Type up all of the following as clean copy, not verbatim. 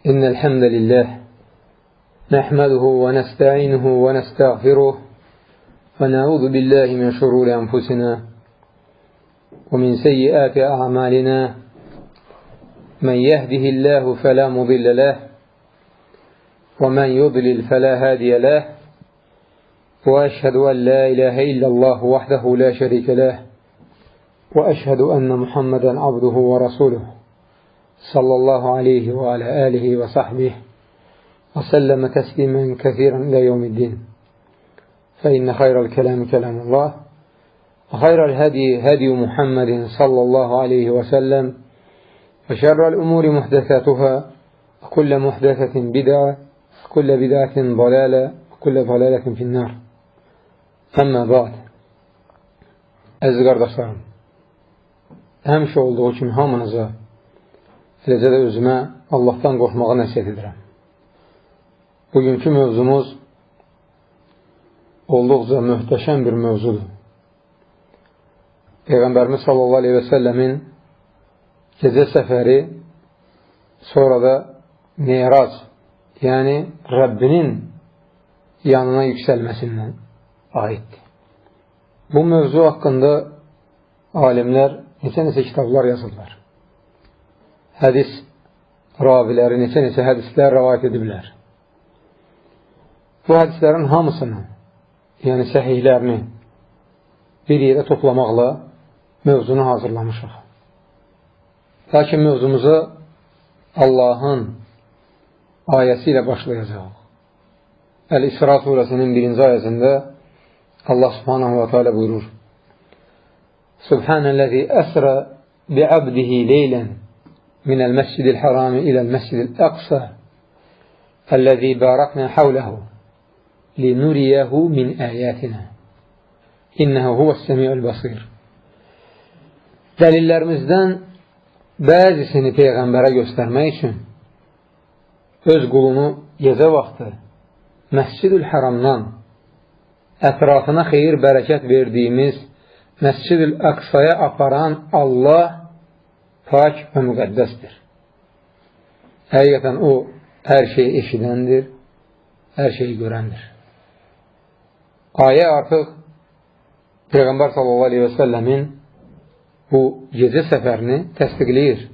إن الحمد لله نحمده ونستعينه ونستغفره ونعوذ بالله من شرور أنفسنا ومن سيئات أعمالنا من يهده الله فلا مضل له ومن يضلل فلا هادي له وأشهد أن لا إله إلا الله وحده لا شريك له وأشهد أن محمدا عبده ورسوله صلى الله عليه وعلى آله وصحبه وسلم تسليما كثيرا إلى يوم الدين فإن خير الكلام كلام الله وخير الهدي هدي محمد صلى الله عليه وسلم وشر الأمور محدثاتها وكل محدثة بدعة وكل بدعة ضلالة وكل ضلالة في النار. Amma ba'd. Əziz qardaşlarım, həmişə olduğu kimi hamınıza, eləcə də özümə Allahdan qorxmağa nəsihət edirəm. Bugünkü mövzumuz olduqca möhtəşəm bir mövzudur. Peyğəmbərimiz sallallahu aleyhi və səlləmin gecə səfəri, sonra da Meyrac, yəni Rəbbinin yanına yüksəlməsindən aiddir. Bu mövzu haqqında alimlər neçə kitablar yazırlar. Hədis raviləri neçə hədislər rəvayət ediblər. Bu hədislərin hamısını, yəni səhihlərini bir yerə toplamaqla mövzunu hazırlamışıq. Lakin mövzumuza Allahın ayəsi ilə başlayacaq. Əl-İsra surəsinin 1-ci ayəsində Allah subhanahu wa ta'ala buyurur: Subhanəl-ləzi əsrə bi'abdihi leylən minəl məscidil harami iləl məscidil əqsa əlləzi baraknə havləhu linuriyəhu min əyətinə innəhu huvəs-səmi'ul basir. Dəlillərimizdən bəzisini Peyğəmbərə göstərmək üçün öz qulunu gecə vaxtı Məscidül Haramdan ətrafına xeyir bərəkət verdiyimiz Məscidül Əqsaya aparan Allah pak və müqəddəsdir. Həqiqətən o hər şeyi eşidəndir, hər şeyi görəndir. Ayə artıq Peyğəmbər sallallahu aleyhi və səlləmin bu gecə səfərini təsdiqləyir.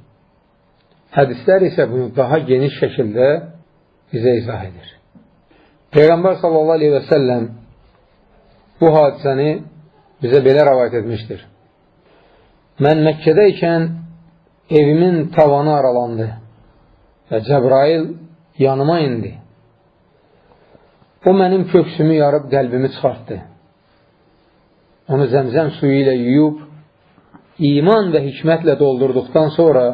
Hədislər isə bunu daha geniş şəkildə bizə izah edir. Peyğəmbər sallallahu aleyhi və səlləm bu hadisəni bizə belə rəvayət etmişdir. Mən Məkkədə ikən evimin tavanı aralandı və Cəbrail yanıma indi. O mənim köksümü yarıb qəlbimi çıxartdı. Onu zəmzəm suyu ilə yuyub, iman və hikmətlə doldurduqdan sonra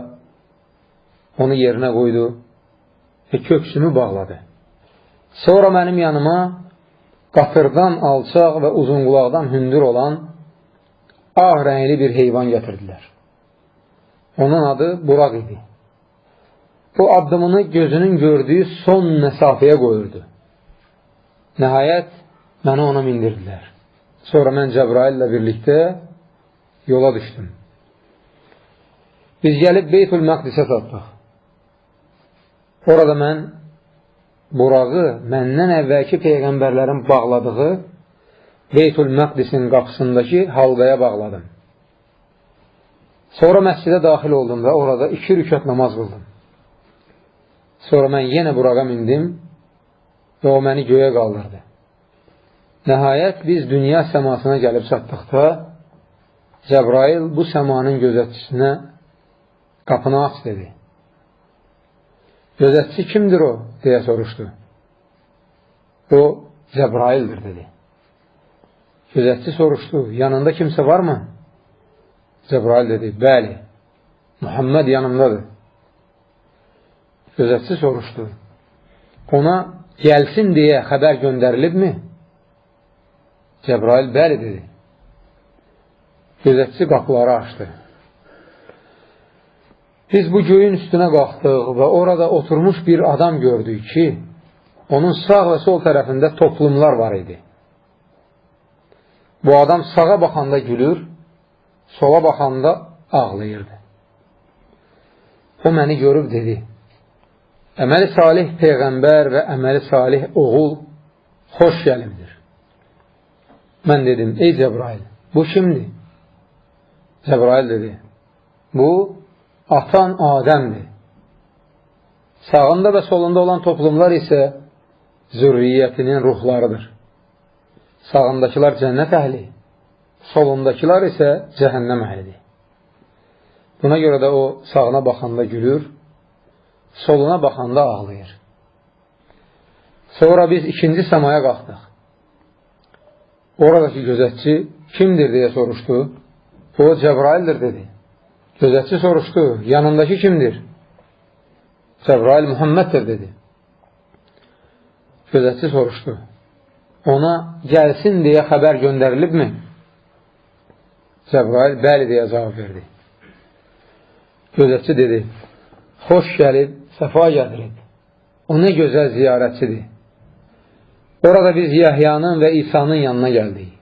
onu yerinə qoydu və köksümü bağladı. Sonra mənim yanıma qatırdan alçaq və uzunqulaqdan hündür olan ağ rəngli bir heyvan gətirdilər. Onun adı Buraq idi. Bu addımını gözünün gördüyü son məsafəyə qoyurdu. Nəhayət məni ona mindirdilər. Sonra mən Cəbrail ilə birlikdə yola düşdüm. Biz gəlib Beytül Məqdisə çatdıq. Orada mən Burağı məndən əvvəlki peyğəmbərlərin bağladığı Beytül Məqdisin qapısındakı halqaya bağladım. Sonra məscidə daxil oldum və orada 2 rükət namaz qıldım. Sonra mən yenə Burağa mindim və o məni göyə qaldırdı. Nəhayət biz dünya səmasına gəlib çatdıqda Cəbrail bu səmanın gözətçisinə qapını aç dedi. Gözətçi kimdir o? Deyə soruşdu. O, Cəbraildir dedi. Gözətçi soruşdu, yanında kimsə varmı? Cəbrail dedi, bəli, Muhammed yanımdadır. Gözətçi soruşdu, ona gəlsin deyə xəbər göndərilibmi? Cəbrail bəli dedi. Gözətçi qapıları açdı. Biz bu göyün üstünə qalxdıq və orada oturmuş bir adam gördük ki, onun sağ və sol tərəfində toplumlar var idi. Bu adam sağa baxanda gülür, sola baxanda ağlayırdı. O məni görüb dedi: əməli salih peyğəmbər və əməli salih oğul xoş gəlibdir. Mən dedim, ey Cəbrail, bu kimdir? Cəbrail dedi, bu atan Adəmdir. Sağında və solunda olan toplumlar isə zürriyyətinin ruhlarıdır. Sağındakılar cənnət əhli, solundakılar isə cəhənnəm əhlidir. Buna görə də o sağına baxanda gülür, soluna baxanda ağlayır. Sonra biz ikinci səmaya qalxdıq. Oradakı gözətçi kimdir deyə soruşdu. O Cəbraildir dedi. Gözətçi soruşdu, yanındakı kimdir? Cəbrail Muhammeddir dedi. Gözətçi soruşdu, ona gəlsin deyə xəbər göndərilibmi? Cəbrail bəli deyə cavab verdi. Gözətçi dedi, xoş gəlib, səfa gətirib. O nə gözəl ziyarətçidir. Orada biz Yəhyanın və İsa'nın yanına gəldik.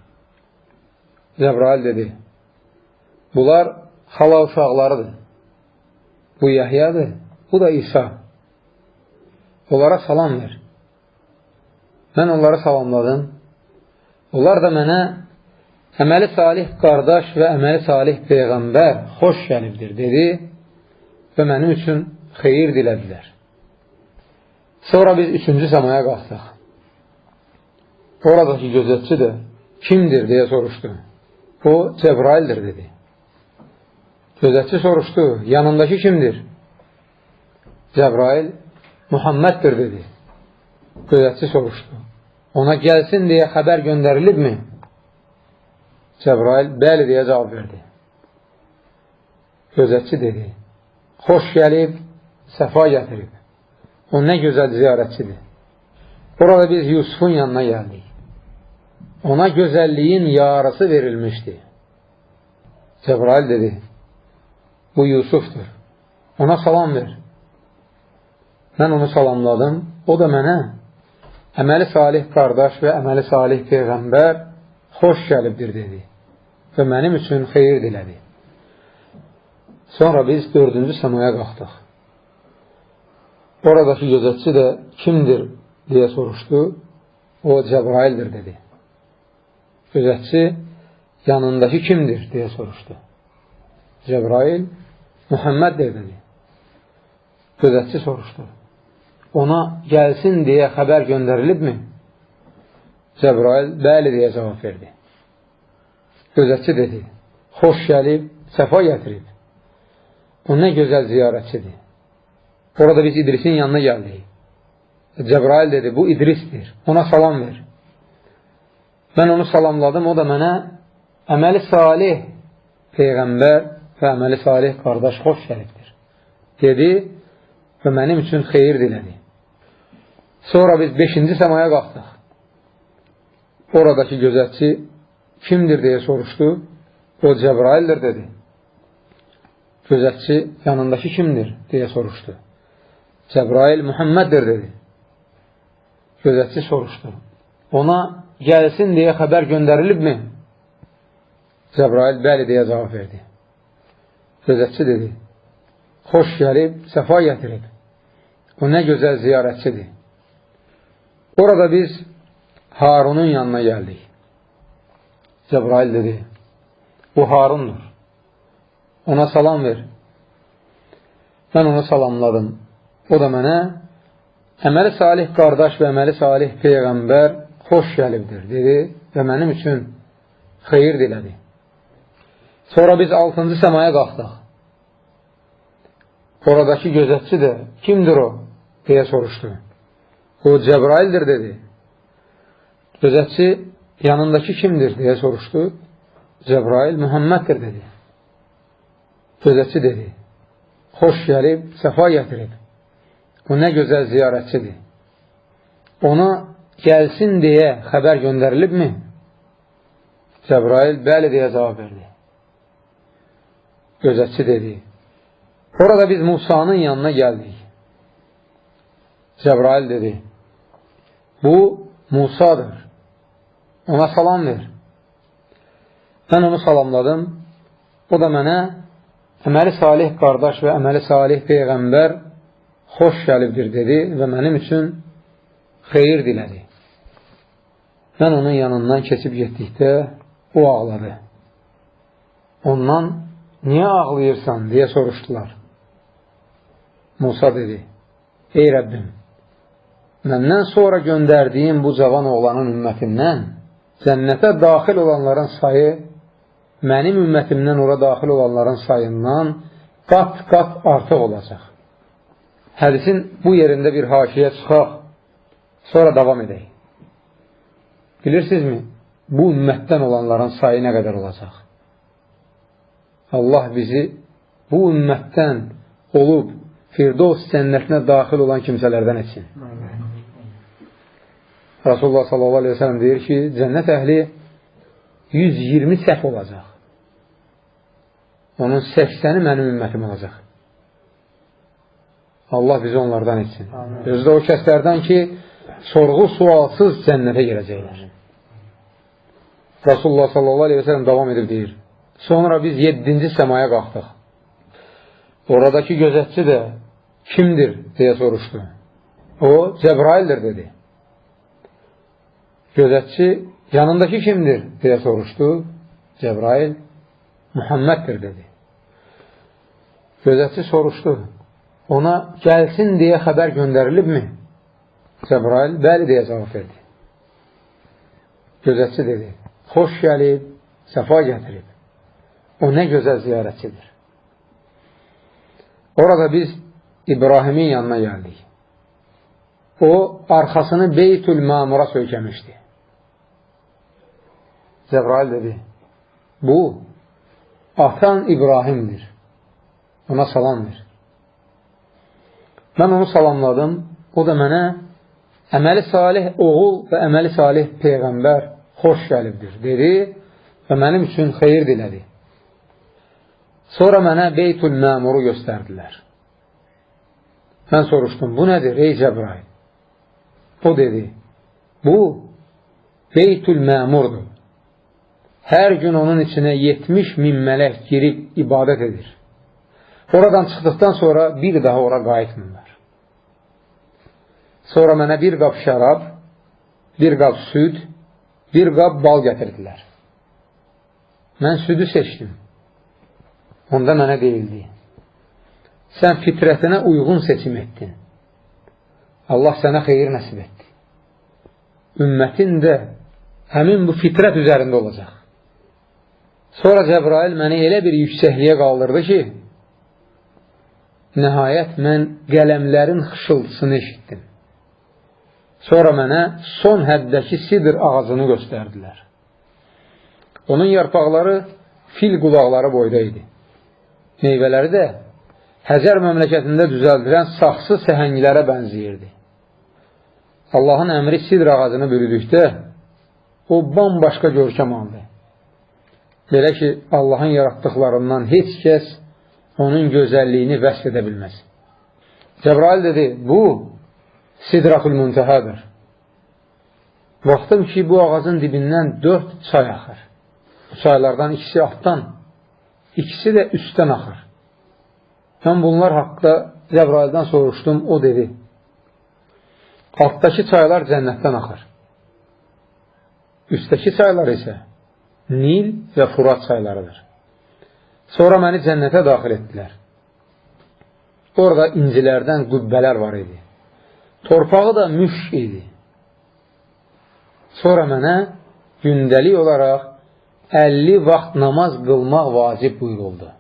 Cəbrail dedi, bunlar xala uşaqlarıdır. Bu Yəhyadır, bu da İsa. Onlara salam ver. Mən onları salamladım. Onlar da mənə əməli salih qardaş və əməli salih peyğəmbər xoş gəlibdir dedi və mənim üçün xeyir dilədilər. Sonra biz üçüncü səmaya qalxdıq. Oradakı gözətçi də kimdir deyə soruşdu. O Cəbraildir dedi. Gözətçi soruşdu, yanındakı kimdir? Cəbrail Muhammeddir dedi. Gözətçi soruşdu, ona gəlsin deyə xəbər göndərilibmi? Cəbrail bəli deyə cavab verdi. Gözətçi dedi, xoş gəlib, səfa gətirib. O nə gözəl ziyarətçidir. Orada biz Yusufun yanına gəldik. Ona gözəlliyin yarısı verilmişdi. Cəbrail dedi, bu Yusufdur. Ona salam ver. Mən onu salamladım. O da mənə əməli salih qardaş və əməli salih peyğəmbər xoş gəlibdir dedi. Və mənim üçün xeyir dilədi. Sonra biz dördüncü səmaya qalxdıq. Oradakı gözətçi də kimdir deyə soruşdu. O Cəbraildir dedi. Gözətçi yanındakı kimdir deyə soruşdu. Cəbrail Muhammeddir dedi. Gözətçi soruşdu. Ona gəlsin deyə xəbər göndərilibmi? Cəbrail bəli deyə cavab verdi. Gözətçi dedi, xoş gəlib, səfa gətirib. O nə gözəl ziyarətçidir. Orada biz İdrisin yanına gəldik. Cəbrail dedi, bu İdrisdir, ona salam ver. Mən onu salamladım, o da mənə əməli salih peyğəmbər və əməli salih qardaş xoş gəlibdir dedi və mənim üçün xeyir dilədi. Sonra biz 5-ci səmaya qalxdıq. Oradakı gözətçi kimdir deyə soruşdu. O Cəbraildir dedi. Gözətçi yanındakı kimdir deyə soruşdu. Cəbrail Muhammeddir dedi. Gözətçi soruşdu. Ona gəlsin deyə xəbər göndərilibmi? Cəbrail bəli deyə cavab verdi. Gözətçi dedi, xoş gəlib, səfa gətirib. O nə gözəl ziyarətçidir. Orada biz Harunun yanına gəldik. Cəbrail dedi, bu Harundur. Ona salam ver. Mən onu salamladım. O da mənə əməli salih qardaş və əməli salih peyğəmbər xoş gəlibdir dedi və mənim üçün xeyir dilədi. Sonra biz 6-cı səmaya qalxdıq. Oradakı gözətçi də kimdir o deyə soruşdu. O Cəbraildir dedi. Gözətçi yanındakı kimdir deyə soruşdu. Cəbrail Muhammeddir dedi. Gözətçi dedi, xoş gəlib, səfa gətirib. O nə gözəl ziyarətçidir. Ona gəlsin deyə xəbər göndərilibmi? Cəbrail bəli deyə cavab verdi. Gözətçi dedi, orada biz Musanın yanına gəldik. Cəbrail dedi, bu Musadır. Ona salam ver. Mən onu salamladım. O da mənə əməli salih qardaş və əməli salih peyğəmbər xoş gəlibdir dedi və mənim üçün xeyir dilədi. Mən onun yanından keçib getdikdə o ağladı. Ondan niyə ağlayırsan deyə soruşdular. Musa dedi, ey Rəbbim, məndən sonra göndərdiyim bu cavan oğlanın ümmətindən cənnətə daxil olanların sayı mənim ümmətimdən ora daxil olanların sayından qat-qat artıq olacaq. Hədisin bu yerində bir haşiyə çıxaq, sonra davam edək. Bilirsinizmi, bu ümmətdən olanların sayı nə qədər olacaq? Allah bizi bu ümmətdən olub Firdovs cənnətinə daxil olan kimsələrdən etsin. Rasulullah sallallahu aleyhi ve sellem deyir ki, cənnət əhli 120 səhv olacaq. Onun 80'i mənim ümmətim olacaq. Allah bizi onlardan etsin. Özü də o kəslərdən ki, sorğu sualsız cənnətə girəcəklər. Rasulullah sallallahu aleyhi ve sellem davam edib deyir. Sonra biz 7-ci səmaya qalxdıq. Oradakı gözətçi də kimdir deyə soruşdu. O, Cəbraildir dedi. Gözətçi yanındakı kimdir deyə soruşdu. Cəbrail Muhammeddir dedi. Gözətçi soruşdu. Ona gəlsin deyə xəbər göndərilibmi? Cəbrail bəli deyə cavab verdi. Gözətçi dedi. Xoş gəlib, səfa gətirib. O nə gözəl ziyarətçidir. Orada biz İbrahimin yanına gəldik. O, arxasını Beytül Mamura söykəmişdi. Cəbrail dedi, bu, atan İbrahimdir. Ona salam ver. Mən onu salamladım. O da mənə əməli salih oğul və əməli salih peyğəmbər xoş gəlibdir, dedi və mənim üçün xeyir dilədi. Sonra mənə Beytül Məmuru göstərdilər. Mən soruşdum, bu nədir ey Cəbrail? O dedi, bu Beytül Məmurdur. Hər gün onun içinə 70.000 mələk girib ibadət edir. Oradan çıxdıqdan sonra bir daha ora qayıtmırlar. Sonra mənə bir qab şərab, bir qab süd, bir qab bal gətirdilər. Mən südü seçdim. Onda mənə deyildi. Sən fitrətinə uyğun seçim etdin. Allah sənə xeyir nəsib etdi. Ümmətin də həmin bu fitrət üzərində olacaq. Sonra Cəbrail məni elə bir yüksəkliyə qaldırdı ki, nəhayət mən qələmlərin xışıltısını eşitdim. Sonra mənə son həddəki sidr ağacını göstərdilər. Onun yarpaqları fil qulaqları boyda idi. Meyvələri də Həcər məmləkətində düzəldilən saxsı səhənglərə bənziyirdi. Allahın əmri sidr ağacını bürüdükdə o bambaşqa görkəm aldı. Belə ki, Allahın yaratdıqlarından heç kəs onun gözəlliyini vəsf edə bilməz. Cəbrail dedi, bu Sidratul Müntəhədir. Baxdım ki, bu ağacın dibindən 4 çay axır. Bu çaylardan ikisi altdan, ikisi də üstdən axır. Mən bunlar haqqında Cəbraildən soruşdum, o dedi, altdakı çaylar cənnətdən axır. Üstdəki çaylar isə Nil və Furat çaylarıdır. Sonra məni cənnətə daxil etdilər. Orada incilərdən qübbələr var idi. Torpağı da müşk idi. Sonra mənə gündəlik olaraq 50 vaxt namaz qılmaq vacib buyuruldu.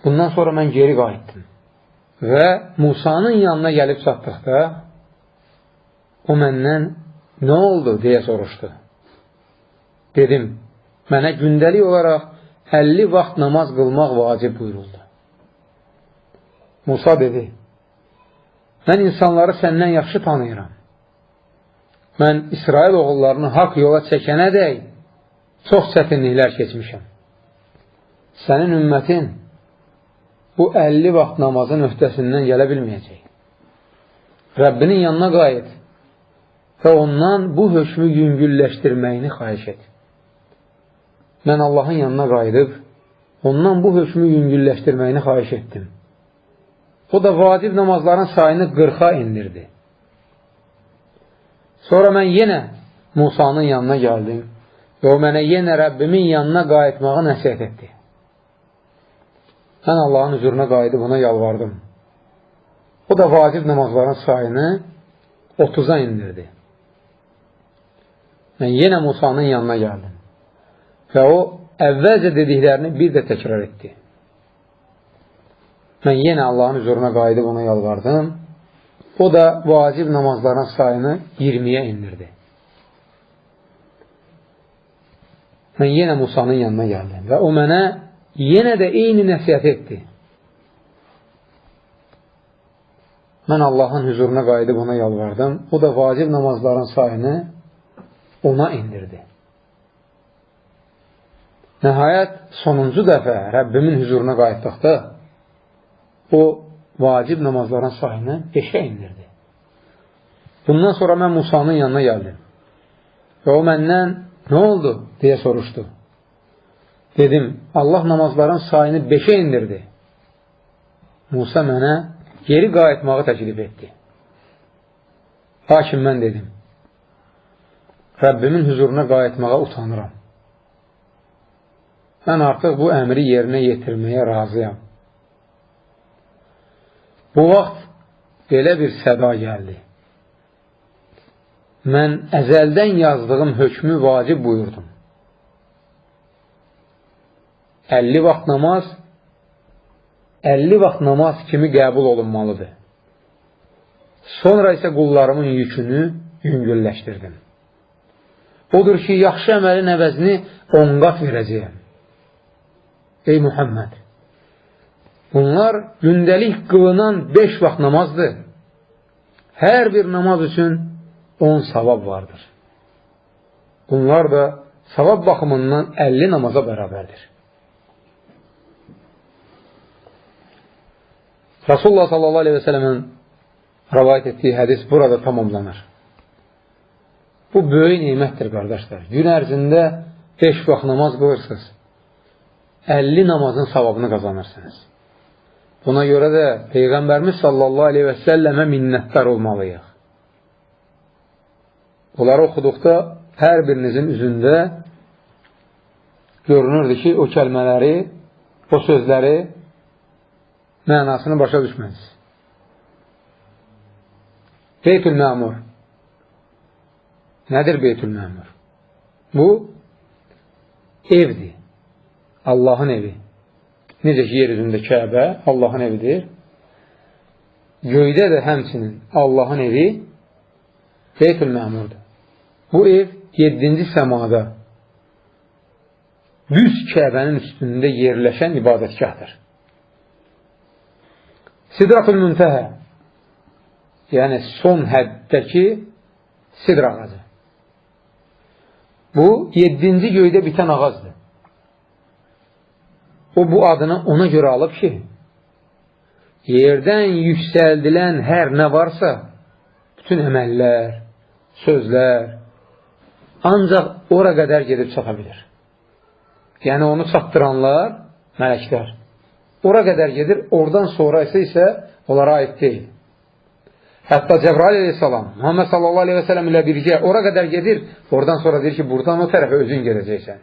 Bundan sonra mən geri qayıtdım. Və Musanın yanına gəlib çatdıqda o məndən nə oldu deyə soruşdu. Dedim, mənə gündəlik olaraq 50 vaxt namaz qılmaq vacib buyuruldu. Musa dedi, mən insanları səndən yaxşı tanıyıram. Mən İsrail oğullarını haqq yola çəkənədək çox çətinliklər keçmişəm. Sənin ümmətin bu 50 vaxt namazın öhdəsindən gələ bilməyəcək. Rəbbinin yanına qayıt və ondan bu hökmü yüngülləşdirməyini xahiş et. Mən Allahın yanına qayıdıb, ondan bu hökmü yüngülləşdirməyini xahiş etdim. O da vacib namazların sayını 40'a indirdi. Sonra mən yenə Musanın yanına gəldim və o mənə yenə Rəbbimin yanına qayıtmağı nəsihət etdi. Mən Allahın huzuruna qayıdıb ona yalvardım. O da vacib namazların sayını 30'a indirdi. Mən yenə Musanın yanına gəldim və o əvvəlcə dediklərini bir də təkrar etdi. Mən yenə Allahın huzuruna qayıdıb ona yalvardım. O da vacib namazların sayını 20'ye indirdi. Mən yenə Musanın yanına gəldim və o mənə yenə də eyni nəsihət etdi. Mən Allahın huzuruna qayıdıb ona yalvardım. O da vacib namazların sayını ona indirdi. Nəhayət sonuncu dəfə Rəbbimin huzuruna qayıtdıqda o vacib namazların sayını 5'e indirdi. Bundan sonra mən Musanın yanına gəldim. Və o məndən nə oldu deyə soruşdu. Dedim, Allah namazların sayını 5'e indirdi. Musa mənə geri qayıtmağı təklif etdi. Lakin mən dedim, Rəbbimin huzuruna qayıtmağa utanıram. Mən artıq bu əmri yerinə yetirməyə razıyam. Bu vaxt belə bir səda gəldi. Mən əzəldən yazdığım hökmü vacib buyurdum. 50 vaxt namaz kimi qəbul olunmalıdır. Sonra isə qullarımın yükünü yüngülləşdirdim. Odur ki, yaxşı əməlin əvəzini 10 qat verəcəyəm. Ey Muhammed! Bunlar gündəlik qılınan 5 vaxt namazdır. Hər bir namaz üçün 10 savab vardır. Bunlar da savab baxımından 50 namaza bərabərdir. Rasulullah sallallahu aleyhi ve sellemin rivayet etdiyi hədis burada tamamlanır. Bu böyük nimətdir, qardaşlar. Gün ərzində 5 vaxt namaz qılırsınız. 50 namazın savabını qazanırsınız. Buna görə də Peyğəmbərimiz sallallahu aleyhi ve sellemə minnətdar olmalıyıq. Bunları oxuduqda hər birinizin üzündə görünürdü ki, o kəlmələri, o sözləri mənasını başa düşməniz. Beytül-Məmur. Nədir Beytül-Məmur? Bu evdir. Allahın evi. Necə ki, yer üzündə Kəbə Allahın evidir. Göydə də həmçinin Allahın evi Beytül-Məmurdur. Bu ev 7-ci səmada düz Kəbənin üstündə yerləşən ibadətgahdır. Sidratul-Müntəhə, yəni son həddəki sidr ağacı. Bu 7-ci göydə bitən ağacdır. O bu adını ona görə alıb ki, yerdən yüksəldilən hər nə varsa, bütün əməllər, sözlər ancaq ora qədər gedib çata bilir. Yəni onu çatdıranlar mələklər. Ora qədər gedir, oradan sonra isə onlara aid deyil. Hətta Cəbrail aleyhissalam, Muhammed sallallahu aleyhi ve sellem ilə birgə ora qədər gedir, oradan sonra deyir ki, buradan o tərəfə özün gedəcəksən.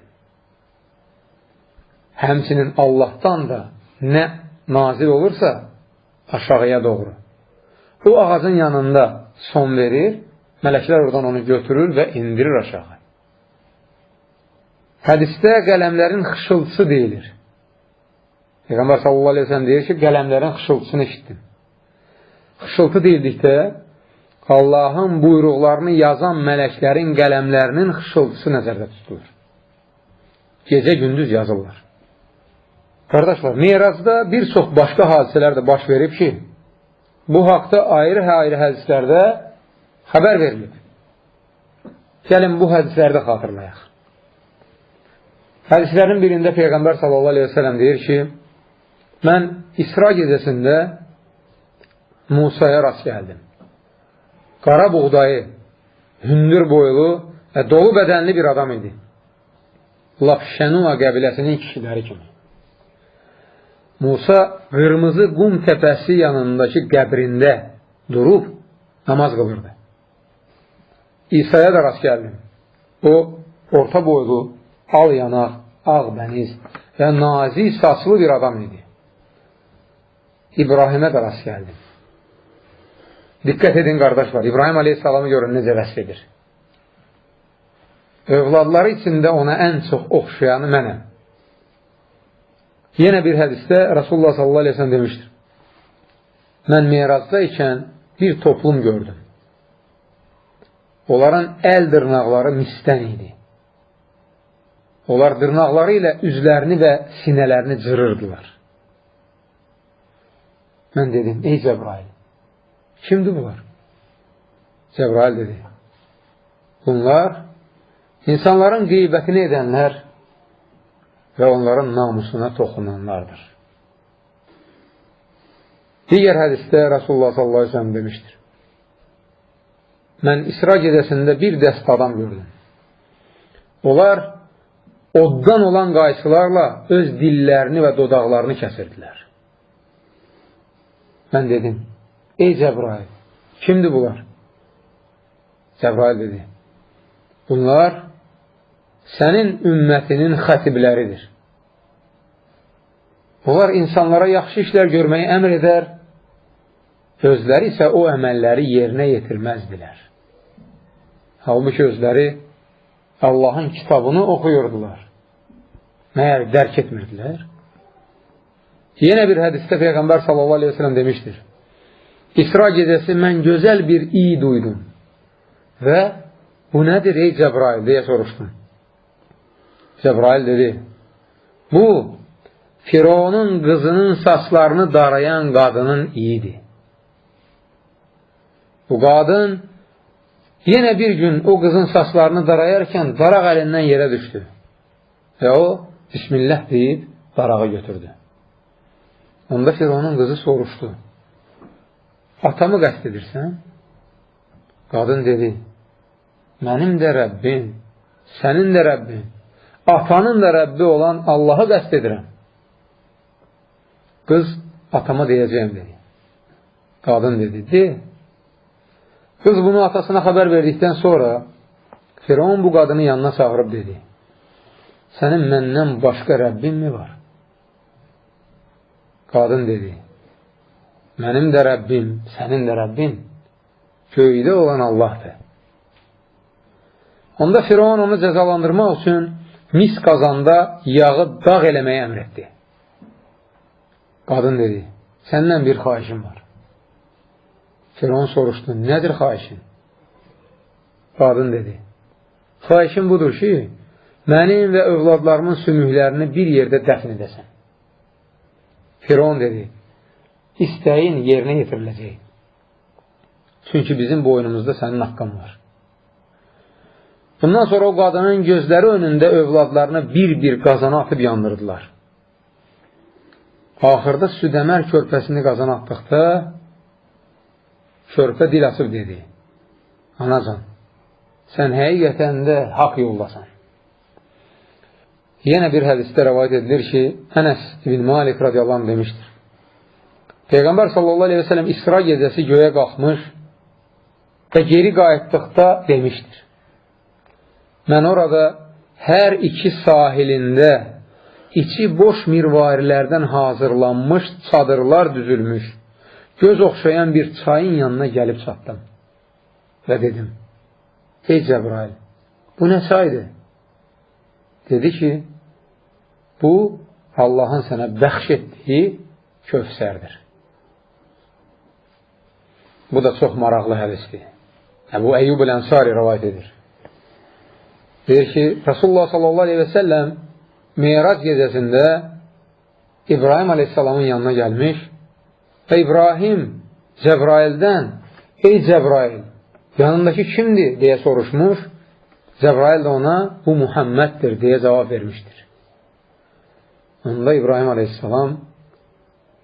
Həmçinin Allahdan da nə nazil olursa aşağıya doğru. O ağacın yanında son verir, mələklər oradan onu götürür və indirir aşağı. Hədisdə qələmlərin xışıltısı deyilir. Peyğəmbər sallallahu aleyhi ve sellem deyir ki, qələmlərin xışıltısını eşitdim. Xışıltı deyildikdə Allahın buyruqlarını yazan mələklərin qələmlərinin xışıltısı nəzərdə tutulur. Gecə gündüz yazırlar. Qardaşlar, Miracda bir çox başqa hadisələr də baş verib ki, bu haqda ayrı-ayrı hədislərdə xəbər verilib. Gəlin bu hədislərdə xatırlayaq. Hədislərin birində Peyğəmbər sallallahu aleyhi ve sellem deyir ki, mən İsra gecəsində Musaya rast gəldim. Qara buğdayı, hündür boylu və dolu bədənli bir adam idi. Laf Şənua qəbiləsinin kişiləri kimi. Musa qırmızı qum təpəsi yanındakı qəbrində durub namaz qılırdı. İsa'ya da rast gəldim. O, orta boylu, al yanaq, ağ bəniz və nazik saçlı bir adam idi. İbrahimə də rast gəldim. Diqqət edin qardaşlar, İbrahim aleyhissalamı görün necə vəsf edir. Övladları içində ona ən çox oxşayanı mənəm. Yenə bir hədisdə Rasulullah sallallahu aleyhi ve sellem demiştir. Mən Miracda ikən bir toplum gördüm. Onların əl dırnaqları misdən idi. Onlar dırnaqları ilə üzlərini və sinələrini cırırdılar. Mən dedim, ey Cəbrail, kimdir bunlar? Cəbrail dedi, bunlar insanların qeybətini edənlər və onların namusuna toxunanlardır. Digər hədisdə Rasulullah sallallahu aleyhi ve sellem demiştir. Mən İsra gecəsində bir dəst adam gördüm. Onlar oddan olan qayçılarla öz dillərini və dodaqlarını kəsirdilər. Mən dedim, ey Cəbrail, kimdir bunlar? Cəbrail dedi, bunlar sənin ümmətinin xətibləridir. Onlar insanlara yaxşı işlər görməyi əmr edər, özləri isə o əməlləri yerinə yetirməzdilər. Halbuki özləri Allahın kitabını oxuyurdular. Məyər dərk etmirdilər? Yenə bir hədisdə Peyğəmbər sallallahu aleyhi ve sellem demişdir. İsra gecəsi mən gözəl bir iyi duydum və bu nədir ey Cəbrail deyə soruşdum. Cəbrail dedi, bu Fironun qızının saçlarını darayan qadının iyidir. Bu qadın yenə bir gün o qızın saçlarını darayarkən daraq əlindən yerə düşdü və o Bismillah deyib darağı götürdü. Onda Fironun qızı soruşdu, atamı qəsd edirsən? Qadın dedi, mənim də Rəbbim, sənin də Rəbbim, atanın da Rəbbi olan Allahı qəsd edirəm. Qız, atama deyəcəyim dedi. Qadın dedi, de. Qız bunu atasına xəbər verdikdən sonra Firon bu qadını yanına çağırıb dedi, sənin məndən başqa Rəbbin mi var? Qadın dedi, mənim də Rəbbim, sənin də Rəbbin göydə olan Allahdır. Onda Firon onu cəzalandırmaq üçün mis qazanda yağı dağ eləməyə əmr etdi. Qadın dedi, səndən bir xahişim var. Firon soruşdu, nədir xahişin? Qadın dedi, xahişim budur ki, mənim və övladlarımın sümüklərini bir yerdə dəfn edəsən. Firon dedi, istəyin yerinə yetiriləcək. Çünki bizim boynumuzda sənin haqqın var. Bundan sonra o qadının gözləri önündə övladlarını bir-bir qazana atıb yandırdılar. Axırda Südəmər körpəsini qazana atdıqda körpə dil açıb dedi, anacan, sən həqiqətən də haqq yoldasan. Yenə bir hədisdə rəvayət edilir ki, Ənəs ibn Malik radiyallahu anh demişdir. Peyğəmbər sallallahu aleyhi ve sellem İsra gecəsi göyə qalxmış və geri qayıtdıqda demişdir. Mən orada hər iki sahilində içi boş mirvarilərdən hazırlanmış çadırlar düzülmüş, göz oxşayan bir çayın yanına gəlib çatdım və dedim, ey Cəbrail, bu nə çaydır? Dedi ki, bu Allahın sənə bəxş etdiyi Kövsərdir. Bu da çox maraqlı hədisdir. Əbu Əyyub el-Ənsari rəvayət edir. Deyir ki, Rasulullah sallallahu aleyhi ve sellem Meyrac gecəsində İbrahim aleyhissalamın yanına gəlmiş və İbrahim Cəbraildən, ey Cəbrail, yanındakı kimdir deyə soruşmuş. Cəbrail də ona, bu Muhammeddir deyə cavab vermişdir. Onda İbrahim aleyhissalam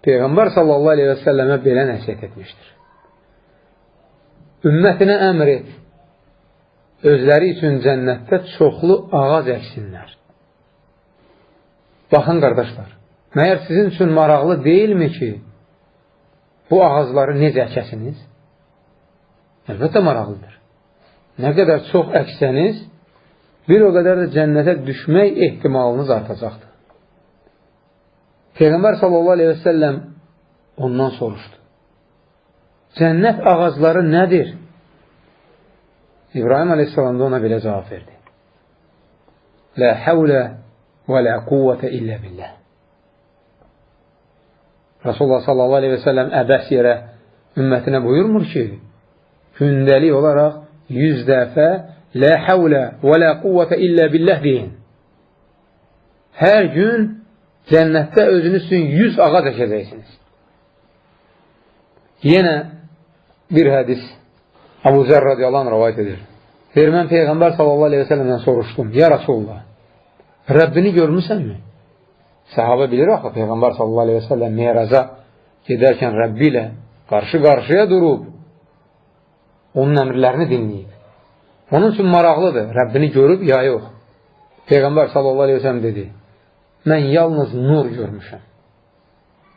Peyğəmbər sallallahu aleyhi ve sellemə belə nəsiyyət etmişdir. Ümmətinə əmr et, özləri üçün cənnətdə çoxlu ağac əksinlər. Baxın qardaşlar, məyər sizin üçün maraqlı deyilmi ki, bu ağacları necə əkəsiniz? Əlbəttə maraqlıdır. Nə qədər çox əksəniz, bir o qədər də cənnətə düşmək ehtimalınız artacaqdır. Peyğəmbər sallallahu aleyhi və səlləm ondan soruşdu. Cənnət ağacları nədir? İbrahim aleyhissalam da ona belə cavab verdi. La havlə və la quvvətə illə billah. Rasulullah sallallahu aleyhi və səlləm əbəs yerə ümmətinə buyurmur ki, gündəlik olaraq 100 dəfə la havlə və la quvvətə illə billah deyin. Hər gün cənnətdə özünüz üçün 100 ağac əkəcəksiniz. Yenə bir hədis Əbu Zər radiyallahu anh rəvayət edir. Mən Peyğəmbər sallallahu aleyhi və səlləmdən soruşdum. Ya Rasulullah, Rəbbini görmüsənmi? Səhabə bilir axı, Peyğəmbər sallallahu aleyhi və səlləm meyraca gedərkən Rəbbi ilə qarşı-qarşıya durub, onun əmrlərini dinləyib. Onun üçün maraqlıdır, Rəbbini görüb ya yox. Peyğəmbər sallallahu aleyhi və səlləm dedi, mən yalnız nur görmüşəm.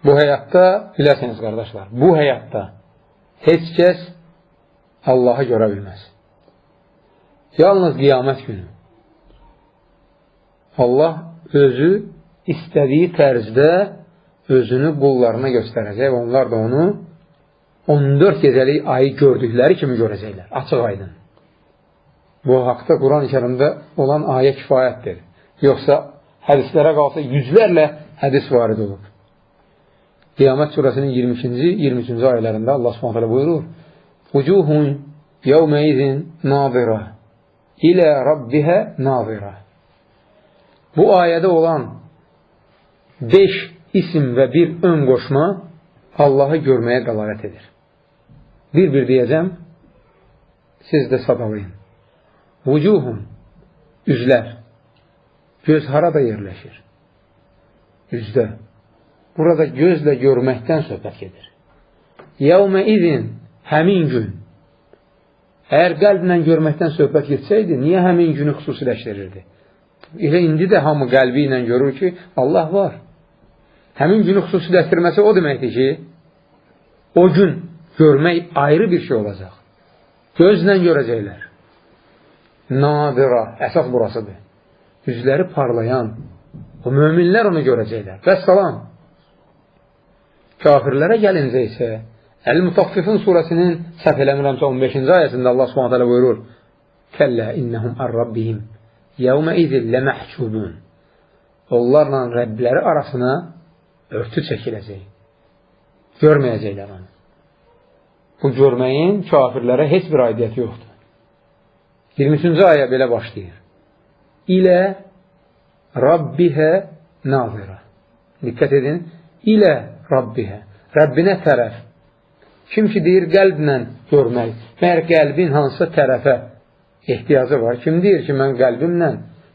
Bu həyatda, biləsiniz qardaşlar, bu həyatda heç kəs Allahı görə bilməz. Yalnız qiyamət günü Allah özü istədiyi tərzdə özünü qullarına göstərəcək və onlar da onu 14 gecəlik ayı gördükləri kimi görəcəklər. Açıq aydın. Bu haqda Quran-ı Kərimdə olan ayə kifayətdir. Yoxsa hədislərə qalsa yüzlərlə hədis varid olub. Qiyamət surəsinin 22-ci, 23-cü ayələrində Allah Subhanahu buyurur: "Vucuhun yevmeizin nazira ilə Rabbihə nazira." Bu ayədə olan 5 isim və bir ön qoşma Allahı görməyə dəlalət edir. Bir-bir deyəcəm, siz də sadalayın. Vucuhun, üzlər. Göz harada yerləşir? Üzdə. Burada gözlə görməkdən söhbət gedir. Yevmə izin, həmin gün. Əgər qəlblə görməkdən söhbət getsəydi, niyə həmin günü xüsusiləşdirirdi? Elə indi də hamı qəlbi ilə görür ki, Allah var. Həmin günü xüsusiləşdirməsi o deməkdir ki, o gün görmək ayrı bir şey olacaq. Gözlə görəcəklər. Nadira, əsas burasıdır. Üzləri parlayan, o möminlər onu görəcəklər. Vəssalam. Kafirlərə gəlincə isə, Əl-Mutaffifin surəsinin səhv eləmirəmsə 15-ci ayəsində Allah Subhanahu buyurur: "Kəllə innəhum ar-rabbihim yevmə izin ləməhcubun." Onlarla Rəbləri arasına örtü çəkiləcək. Görməyəcəklər onu. Bu görməyin kafirlərə heç bir aidiyyəti yoxdur. 23-cü ayə belə başlayır. İlə Rabbihə nazira. Diqqət edin. İlə Rabbihə. Rəbbinə tərəf. Kim ki deyir qəlblə görmək. Məyər qəlbin hansısa tərəfə ehtiyacı var. Kim deyir ki, mən qəlbimlə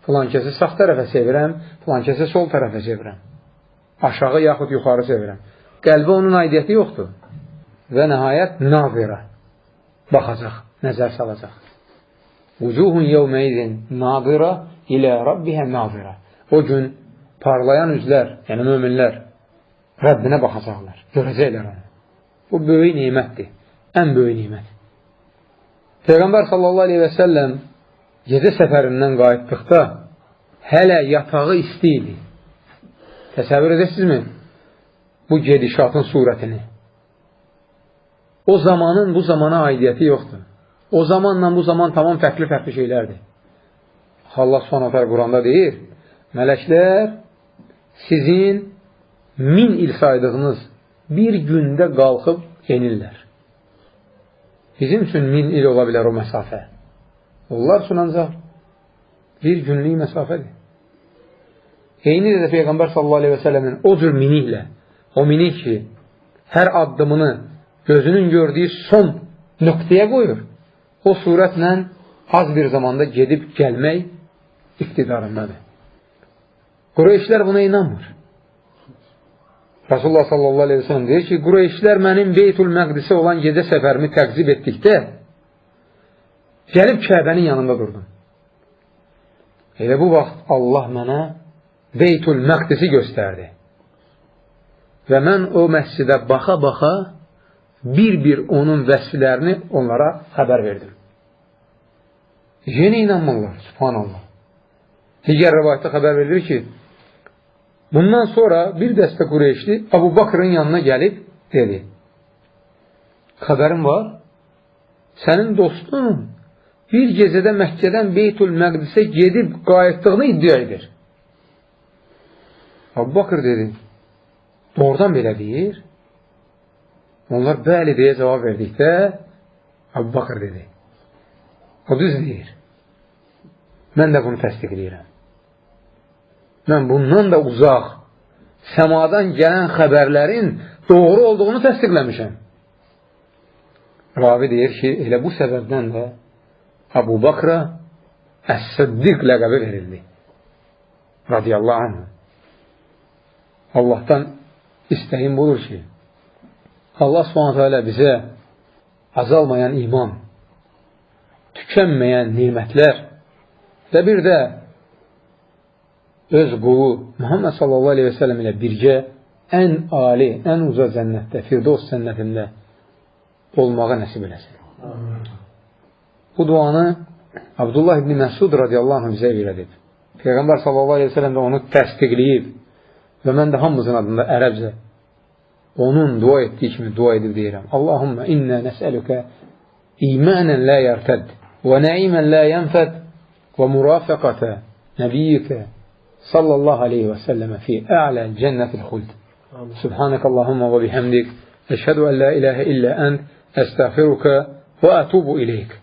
filankəsi sağ tərəfə sevirəm, filankəsi sol tərəfə sevirəm. Aşağı yaxud yuxarı sevirəm. Qəlbə onun aidiyyəti yoxdur. Və nəhayət nazira. Baxacaq, nəzər salacaq. Vucuhun yevmeizin nazira ilə Rabbihə nazira. O gün parlayan üzlər, yəni möminlər Rəbbinə baxacaqlar, görəcəklər onu. Bu böyük nimətdir, ən böyük nimət. Peyğəmbər sallallahu aleyhi və səlləm gecə səfərindən qayıtdıqda hələ yatağı isti idi. Təsəvvür edəsinizmi bu gedişatın surətini? O zamanın bu zamana aidiyyəti yoxdur. O zamanla bu zaman tamam fərqli şeylərdir. Allah Subhanahu Quranda deyir, mələklər sizin 1000 il saydığınız bir gündə qalxıb yenirlər. Bizim üçün 1000 il ola bilər o məsafə. Onlar üçün ancaq bir günlük məsafədir. Eyni də Peyğəmbər sallallahu aleyhi və səlləmin o cür miniklə, o minik ki, hər addımını gözünün gördüyü son nöqtəyə qoyur, o surətlə az bir zamanda gedib gəlmək iqtidarındadır. Qureyşlər buna inanmır. Rasulullah sallallahu aleyhi ve sellem deyir ki, Qureyşlər mənim Beytul Məqdisə olan gecə səfərimi təqzib etdikdə gəlib Kəbənin yanında durdum. Elə bu vaxt Allah mənə Beytul Məqdisi göstərdi. və mən o məscidə baxa-baxa bir-bir onun vəsflərini onlara xəbər verdim. Yenə inanmırlar, subhanallah. Digər rivayətdə xəbər verilir ki, bundan sonra bir dəstə Qureyşli Əbu Bakrın yanına gəlib dedi, xəbərim var, sənin dostun bir gecədə Məkkədən Beytül Məqdisə gedib qayıtdığını iddia edir. Əbu Bakr dedi, doğrudan belə deyir. Onlar bəli deyə cavab verdikdə Əbu Bakr dedi, o düz deyir. Mən də bunu təsdiqləyirəm. Mən bundan da uzaq səmadan gələn xəbərlərin doğru olduğunu təsdiqləmişəm. Ravi deyir ki, elə bu səbəbdən də Əbu Bakra Əs-Siddiq ləqəbi verildi. Radiyallahu anh. Allahdan istəyim budur ki, Allah s.ə.v. bizə azalmayan iman, tükənməyən nimətlər və bir də öz qulu Muhammed s.ə.v. ilə birgə ən ali, ən uca cənnətdə, Firdos cənnətində olmağa nəsib eləsin. Bu duanı Abdullah ibn Məsud radiyallahu anh bizə öyrədib. Peyğəmbər s.ə.v. də onu təsdiqləyib və mən də hamımızın adında ərəbcə onun dua etdiyi kimi dua edib deyirəm. Allahumma inna nəsəlükə imanən la yərtəd və nəimən la yənfəd və murafəqətə nəbiyyikə sallallahu aleyhi və səlləmə fi ə'lə cənnətil xuld. Subhanək Allahumma və bihamdik əşhədu ən la iləhə illə ənd əstəğfirukə və ətubu ileyk.